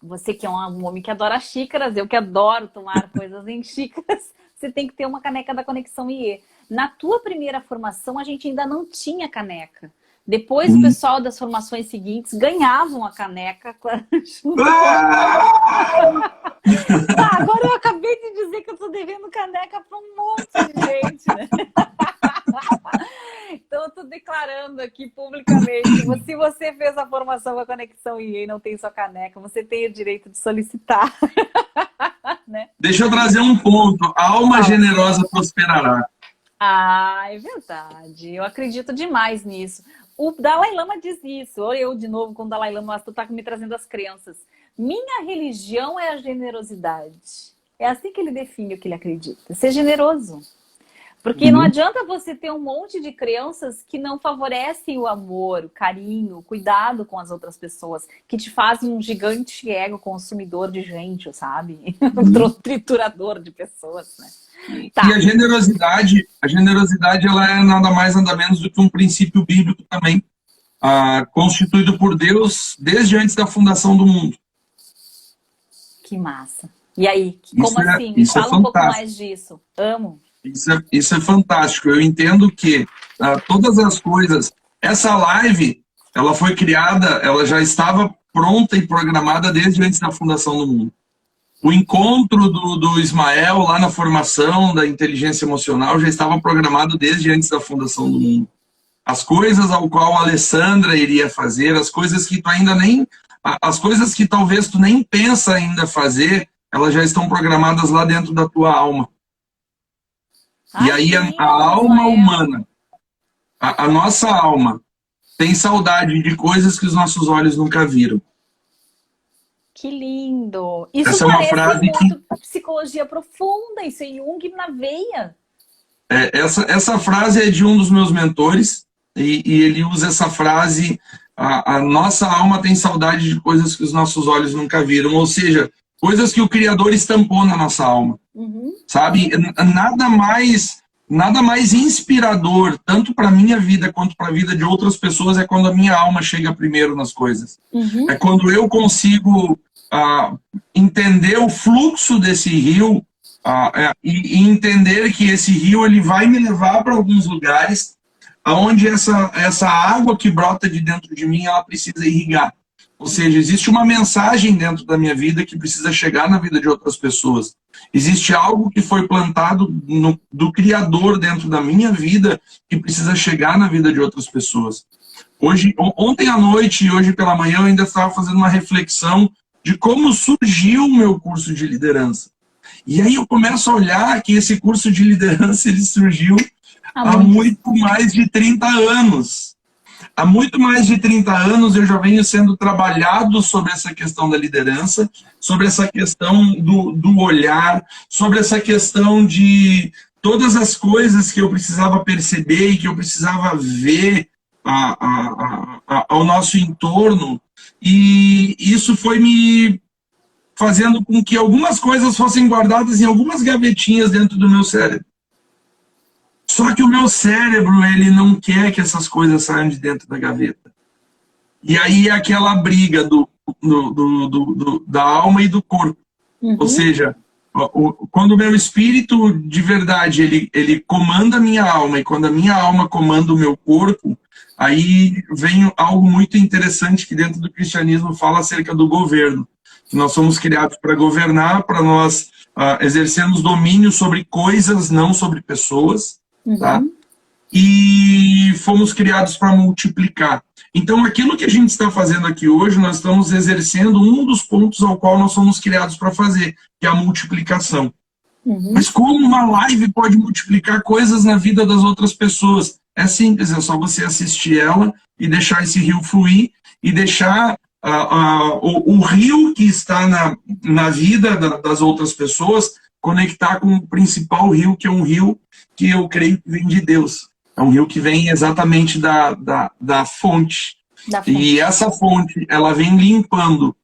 Você que é um homem que adora xícaras, eu que adoro tomar coisas em xícaras, você tem que ter uma caneca da Conexão IE. Na tua primeira formação, a gente ainda não tinha caneca. Depois, o pessoal das formações seguintes ganhavam a caneca. Agora eu acabei de dizer que eu estou devendo caneca para um monte de gente, né? Então, eu estou declarando aqui publicamente. Se você fez a formação com a Conexão IE e não tem sua caneca, você tem o direito de solicitar. né? Deixa eu trazer um ponto. A alma generosa prosperará. Ah, é verdade. Eu acredito demais nisso. O Dalai Lama diz isso. Ou eu, de novo, com o Dalai Lama, tu tá me trazendo as crenças. Minha religião é a generosidade. É assim que ele define o que ele acredita. Ser generoso. Porque não adianta você ter um monte de crenças que não favorecem o amor, o carinho, o cuidado com as outras pessoas, que te fazem um gigante ego consumidor de gente, sabe? Triturador de pessoas, né? Tá. E a generosidade ela é nada mais, nada menos do que um princípio bíblico também, constituído por Deus desde antes da fundação do mundo. Que massa. E aí, como assim? Me fala um pouco mais disso. Amo. Isso é fantástico. Eu entendo que todas as coisas... Essa live, ela foi criada, ela já estava pronta e programada desde antes da fundação do mundo. O encontro do Ismael lá na formação da inteligência emocional já estava programado desde antes da fundação do mundo. As coisas ao qual a Alessandra iria fazer, as coisas que tu ainda nem... As coisas que talvez tu nem pensa ainda fazer, elas já estão programadas lá dentro da tua alma. E aí a alma humana, a nossa alma, tem saudade de coisas que os nossos olhos nunca viram. Que lindo! Isso essa é uma frase muito psicologia profunda, isso é Jung na veia. Essa frase é de um dos meus mentores, e ele usa essa frase, a nossa alma tem saudade de coisas que os nossos olhos nunca viram, ou seja, coisas que o Criador estampou na nossa alma. Sabe? Nada mais inspirador, tanto para a minha vida quanto para a vida de outras pessoas, é quando a minha alma chega primeiro nas coisas. É quando eu consigo entender o fluxo desse rio e entender que esse rio ele vai me levar para alguns lugares onde essa água que brota de dentro de mim, ela precisa irrigar. Ou seja, existe uma mensagem dentro da minha vida que precisa chegar na vida de outras pessoas. Existe algo que foi plantado do Criador dentro da minha vida que precisa chegar na vida de outras pessoas. Ontem à noite e hoje pela manhã eu ainda estava fazendo uma reflexão de como surgiu o meu curso de liderança. E aí eu começo a olhar que esse curso de liderança ele surgiu há muito mais de 30 anos. Há muito mais de 30 anos eu já venho sendo trabalhado sobre essa questão da liderança, sobre essa questão do olhar, sobre essa questão de todas as coisas que eu precisava perceber e que eu precisava ver ao nosso entorno. E isso foi me fazendo com que algumas coisas fossem guardadas em algumas gavetinhas dentro do meu cérebro. Só que o meu cérebro, ele não quer que essas coisas saiam de dentro da gaveta. E aí é aquela briga da alma e do corpo. Ou seja, quando o meu espírito de verdade, ele comanda a minha alma, e quando a minha alma comanda o meu corpo, aí vem algo muito interessante que dentro do cristianismo fala acerca do governo. Nós somos criados para governar, para nós exercermos domínio sobre coisas, não sobre pessoas. Tá? E fomos criados para multiplicar. Então, aquilo que a gente está fazendo aqui hoje, nós estamos exercendo um dos pontos ao qual nós somos criados para fazer, que é a multiplicação. Mas como uma live pode multiplicar coisas na vida das outras pessoas? É simples, é só você assistir ela e deixar esse rio fluir e deixar o rio que está na vida das outras pessoas conectar com o principal rio, que é um rio que eu creio que vem de Deus. É um rio que vem exatamente da fonte. E essa fonte, ela vem limpando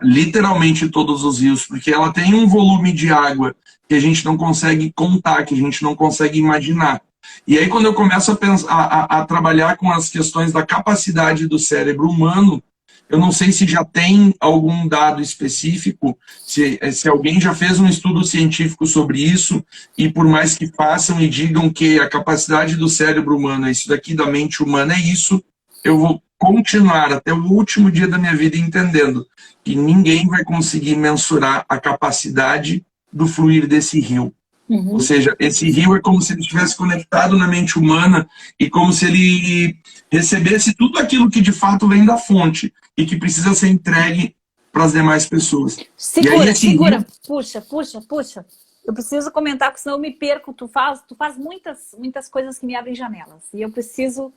literalmente todos os rios, porque ela tem um volume de água que a gente não consegue contar, que a gente não consegue imaginar. E aí quando eu começo a trabalhar com as questões da capacidade do cérebro humano, eu não sei se já tem algum dado específico, se alguém já fez um estudo científico sobre isso, e por mais que façam e digam que a capacidade do cérebro humano é isso daqui, da mente humana é isso, eu vou continuar até o último dia da minha vida entendendo que ninguém vai conseguir mensurar a capacidade do fluir desse rio. Ou seja, esse rio é como se ele estivesse conectado na mente humana e como se ele recebesse tudo aquilo que de fato vem da fonte e que precisa ser entregue para as demais pessoas. Segura, e aí, assim, segura, puxa. Eu preciso comentar, porque senão eu me perco. Tu faz muitas coisas que me abrem janelas. E eu preciso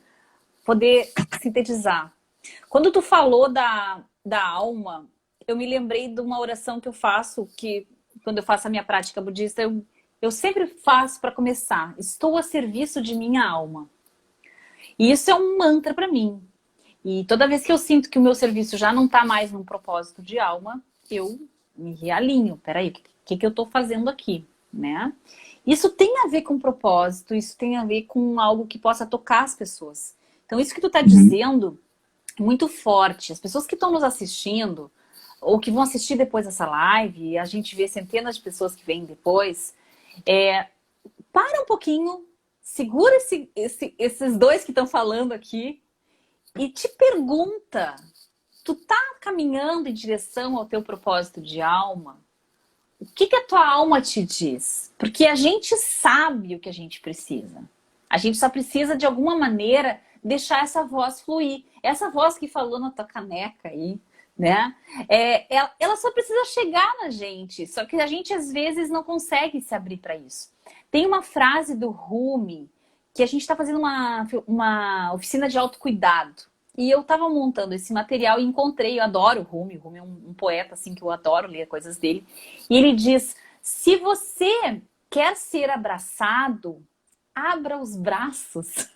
poder sintetizar. Quando tu falou da alma, eu me lembrei de uma oração que eu faço, que quando eu faço a minha prática budista, eu sempre faço para começar. Estou a serviço de minha alma. E isso é um mantra para mim. E toda vez que eu sinto que o meu serviço já não está mais num propósito de alma, eu me realinho. Peraí, o que eu estou fazendo aqui? Né? Isso tem a ver com propósito, isso tem a ver com algo que possa tocar as pessoas. Então isso que tu está dizendo é muito forte. As pessoas que estão nos assistindo, ou que vão assistir depois dessa live, e a gente vê centenas de pessoas que vêm depois, para um pouquinho, segura esses dois que estão falando aqui, e te pergunta, tu tá caminhando em direção ao teu propósito de alma? O que a tua alma te diz? Porque a gente sabe o que a gente precisa. A gente só precisa, de alguma maneira, deixar essa voz fluir. Essa voz que falou na tua caneca aí, né? Ela só precisa chegar na gente. Só que a gente, às vezes, não consegue se abrir para isso. Tem uma frase do Rumi, que a gente está fazendo uma oficina de autocuidado. E eu estava montando esse material e encontrei, eu adoro o Rumi é um poeta assim que eu adoro ler coisas dele. E ele diz, se você quer ser abraçado, abra os braços.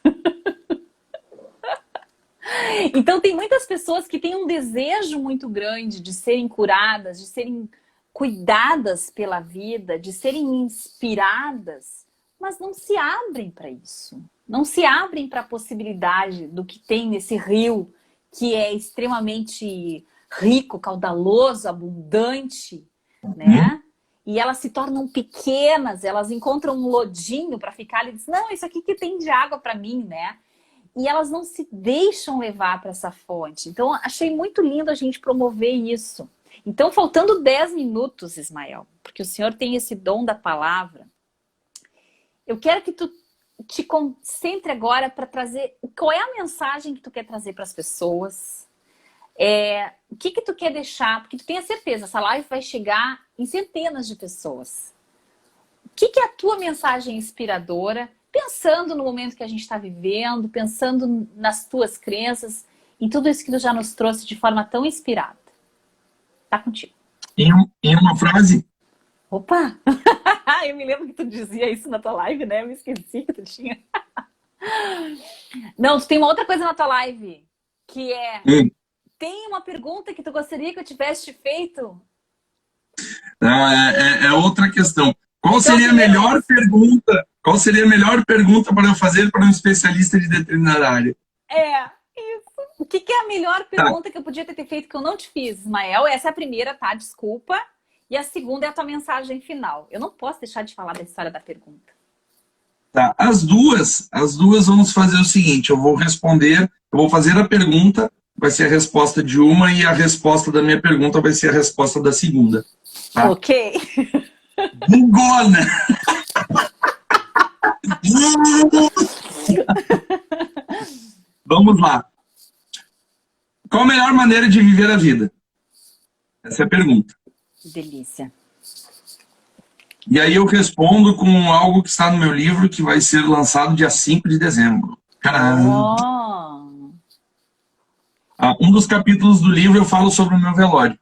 Então tem muitas pessoas que têm um desejo muito grande de serem curadas, de serem cuidadas pela vida, de serem inspiradas, mas não se abrem para isso. Não se abrem para a possibilidade do que tem nesse rio, que é extremamente rico, caudaloso, abundante, né? E elas se tornam pequenas, elas encontram um lodinho para ficar ali e dizem, não, isso aqui que tem de água para mim, né? E elas não se deixam levar para essa fonte. Então, achei muito lindo a gente promover isso. Então, faltando 10 minutos, Ismael, porque o senhor tem esse dom da palavra, eu quero que tu te concentre agora para trazer qual é a mensagem que tu quer trazer para as pessoas, o que tu quer deixar, porque tu tem a certeza, essa live vai chegar em centenas de pessoas. O que é a tua mensagem inspiradora, pensando no momento que a gente está vivendo, pensando nas tuas crenças, em tudo isso que tu já nos trouxe de forma tão inspirada. Tá contigo. Em uma frase? Opa! Eu me lembro que tu dizia isso na tua live, né? Eu me esqueci que tu tinha. Não, tu tem uma outra coisa na tua live, que tem uma pergunta que tu gostaria que eu tivesse te feito? É outra questão. Qual seria a melhor pergunta? Qual seria a melhor pergunta para eu fazer para um especialista de determinada área? Isso. O que é a melhor pergunta que eu podia ter feito que eu não te fiz, Ismael? Essa é a primeira, tá? Desculpa. E a segunda é a tua mensagem final. Eu não posso deixar de falar da história da pergunta. Tá. As duas vamos fazer o seguinte, eu vou fazer a pergunta, vai ser a resposta de uma, e a resposta da minha pergunta vai ser a resposta da segunda. Tá? Ok. Bugona! Vamos lá. Qual a melhor maneira de viver a vida? Essa é a pergunta. Delícia. E aí eu respondo com algo que está no meu livro, que vai ser lançado dia 5 de dezembro. Caramba! Um dos capítulos do livro eu falo sobre o meu velório.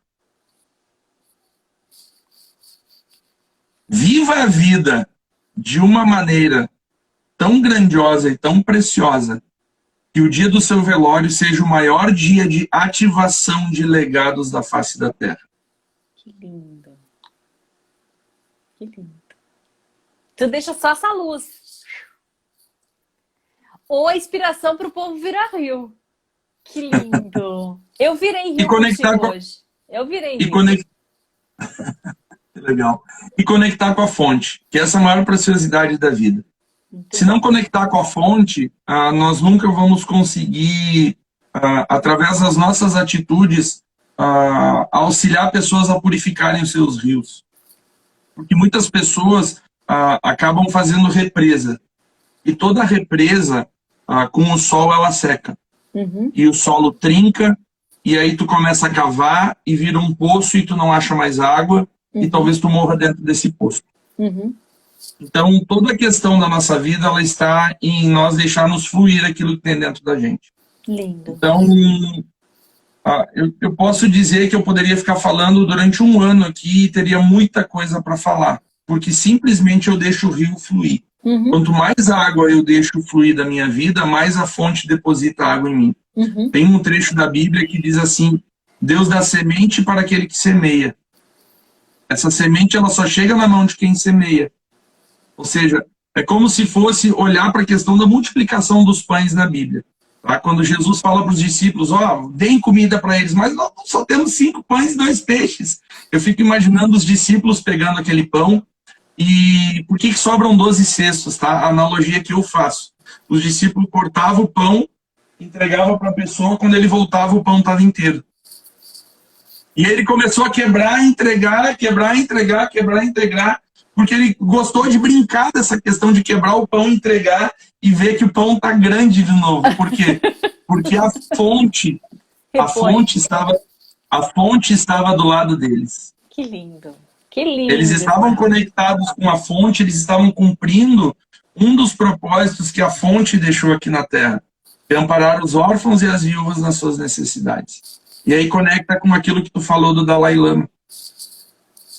Viva a vida de uma maneira tão grandiosa e tão preciosa que o dia do seu velório seja o maior dia de ativação de legados da face da Terra. Que lindo. Que lindo. Tu deixa só essa luz. Ou a inspiração para o povo virar rio. Que lindo. Eu virei rio hoje. Eu virei rio. Que legal. E conectar com a fonte, que essa é a maior preciosidade da vida. Se não conectar com a fonte, nós nunca vamos conseguir, através das nossas atitudes, auxiliar pessoas a purificarem os seus rios. Porque muitas pessoas acabam fazendo represa. E toda represa, com o sol, ela seca. E o solo trinca, e aí tu começa a cavar e vira um poço e tu não acha mais água e talvez tu morra dentro desse poço. Uhum. Então, toda a questão da nossa vida, ela está em nós deixarmos fluir aquilo que tem dentro da gente. Lindo. Então, eu posso dizer que eu poderia ficar falando durante um ano aqui e teria muita coisa para falar, porque simplesmente eu deixo o rio fluir. Uhum. Quanto mais água eu deixo fluir da minha vida, mais a fonte deposita água em mim. Uhum. Tem um trecho da Bíblia que diz assim: Deus dá semente para aquele que semeia. Essa semente ela só chega na mão de quem semeia. Ou seja, é como se fosse olhar para a questão da multiplicação dos pães na Bíblia. Tá? Quando Jesus fala para os discípulos, deem comida para eles, mas nós só temos 5 pães e 2 peixes. Eu fico imaginando os discípulos pegando aquele pão e por que sobram 12 cestos? Tá? A analogia que eu faço. Os discípulos cortavam o pão, entregavam para a pessoa, quando ele voltava o pão estava inteiro. E ele começou a quebrar, entregar, porque ele gostou de brincar dessa questão de quebrar o pão, entregar e ver que o pão está grande de novo. Por quê? Porque a fonte estava do lado deles. Que lindo. Que lindo. Eles estavam conectados com a fonte, eles estavam cumprindo um dos propósitos que a fonte deixou aqui na Terra, de amparar os órfãos e as viúvas nas suas necessidades. E aí conecta com aquilo que tu falou do Dalai Lama.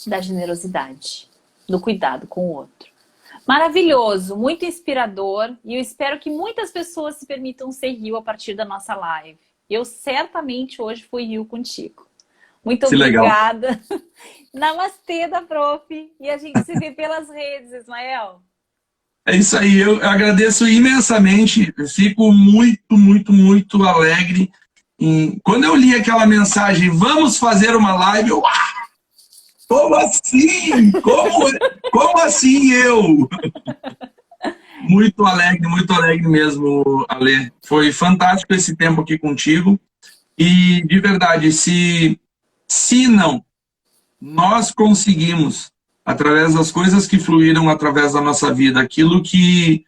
Da generosidade, do cuidado com o outro. Maravilhoso, muito inspirador, e eu espero que muitas pessoas se permitam ser rio a partir da nossa live. Eu certamente hoje fui rio contigo. Muito obrigada. Namastê da Prof. E a gente se vê pelas redes, Ismael. É isso aí, eu agradeço imensamente, eu fico muito alegre. Quando eu li aquela mensagem, vamos fazer uma live, eu... Como assim? Como assim eu? Muito alegre mesmo, Ale. Foi fantástico esse tempo aqui contigo. E, de verdade, se não nós conseguimos, através das coisas que fluíram através da nossa vida, aquilo que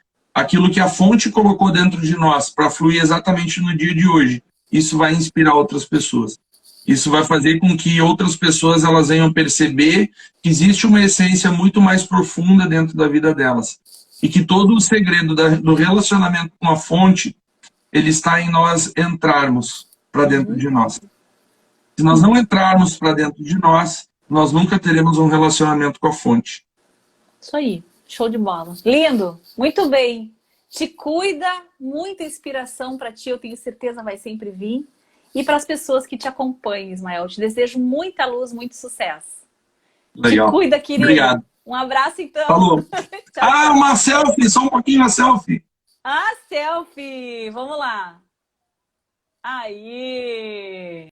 a fonte colocou dentro de nós para fluir exatamente no dia de hoje, isso vai inspirar outras pessoas. Isso vai fazer com que outras pessoas elas venham perceber que existe uma essência muito mais profunda dentro da vida delas. E que todo o segredo do relacionamento com a fonte, ele está em nós entrarmos para dentro de nós. Se nós não entrarmos para dentro de nós, nós nunca teremos um relacionamento com a fonte. Isso aí, show de bola. Lindo, muito bem. Te cuida, muita inspiração para ti, eu tenho certeza vai sempre vir. E para as pessoas que te acompanham, Ismael, te desejo muita luz, muito sucesso. Legal. Te cuida, querido. Obrigado. Um abraço, então. Falou. Tchau. Uma selfie, só um pouquinho uma selfie. Selfie. Vamos lá. Aí.